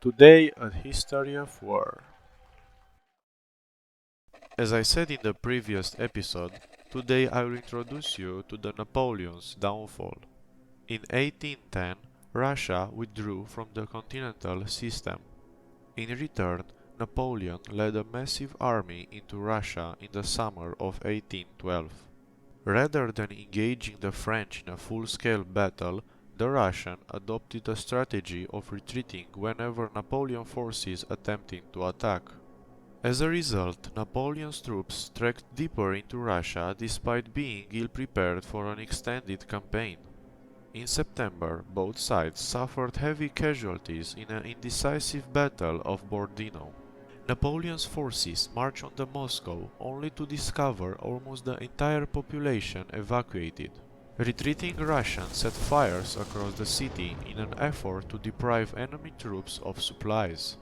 Today, a history of war. As I said in the previous episode, today I will introduce you to the Napoleon's downfall. In 1810, Russia withdrew from the continental system. In return, Napoleon led a massive army into Russia in the summer of 1812. Rather than engaging the French in a full-scale battle, the Russian adopted a strategy of retreating whenever Napoleon forces attempted to attack. As a result, Napoleon's troops trekked deeper into Russia despite being ill-prepared for an extended campaign. In September, both sides suffered heavy casualties in an indecisive battle of Borodino. Napoleon's forces marched on the Moscow only to discover almost the entire population evacuated. Retreating Russians set fires across the city in an effort to deprive enemy troops of supplies.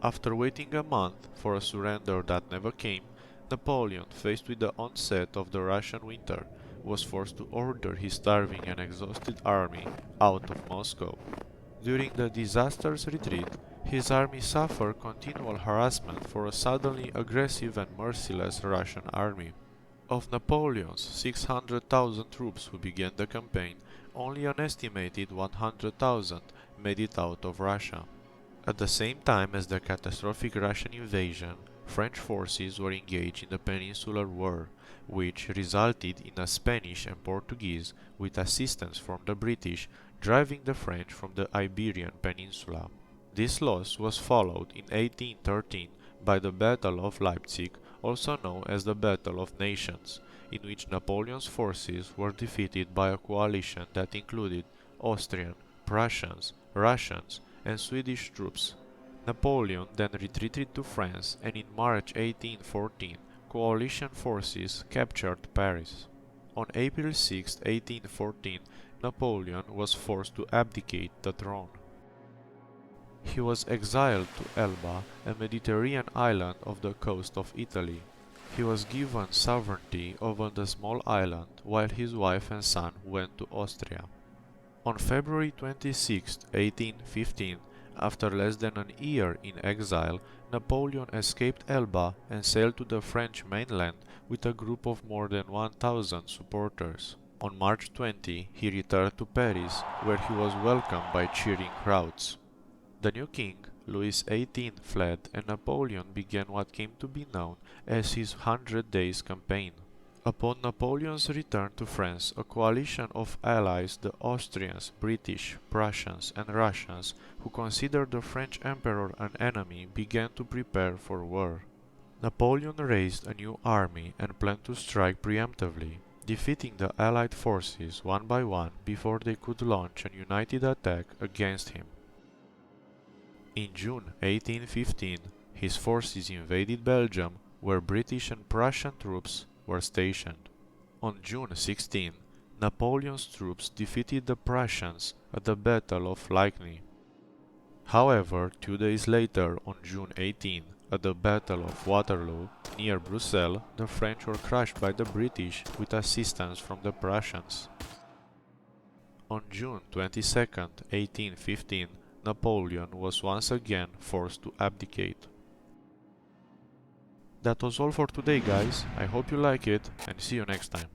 After waiting a month for a surrender that never came, Napoleon, faced with the onset of the Russian winter, was forced to order his starving and exhausted army out of Moscow. During the disastrous retreat, his army suffered continual harassment from a suddenly aggressive and merciless Russian army. Of Napoleon's 600,000 troops who began the campaign, only an estimated 100,000 made it out of Russia. At the same time as the catastrophic Russian invasion, French forces were engaged in the Peninsular War, which resulted in the Spanish and Portuguese, with assistance from the British, driving the French from the Iberian Peninsula. This loss was followed in 1813 by the Battle of Leipzig, also known as the Battle of Nations, in which Napoleon's forces were defeated by a coalition that included Austrian, Prussians, Russians, and Swedish troops. Napoleon then retreated to France, and in March 1814, coalition forces captured Paris. On April 6, 1814, Napoleon was forced to abdicate the throne. He was exiled to Elba, a Mediterranean island off the coast of Italy. He was given sovereignty over the small island, while his wife and son went to Austria. On February 26, 1815, after less than a year in exile, Napoleon escaped Elba and sailed to the French mainland with a group of more than 1,000 supporters. On March 20, he returned to Paris, where he was welcomed by cheering crowds. The new king, Louis XVIII, fled, and Napoleon began what came to be known as his 100 Days Campaign. Upon Napoleon's return to France, a coalition of allies, the Austrians, British, Prussians, and Russians, who considered the French emperor an enemy, began to prepare for war. Napoleon raised a new army and planned to strike preemptively, defeating the allied forces one by one before they could launch a united attack against him. In June 1815, his forces invaded Belgium, where British and Prussian troops were stationed. On June 16, Napoleon's troops defeated the Prussians at the Battle of Ligny. However, 2 days later, on June 18, at the Battle of Waterloo, near Brussels, the French were crushed by the British with assistance from the Prussians. On June 22, 1815, Napoleon was once again forced to abdicate. That was all for today, guys. I hope you like it, and see you next time.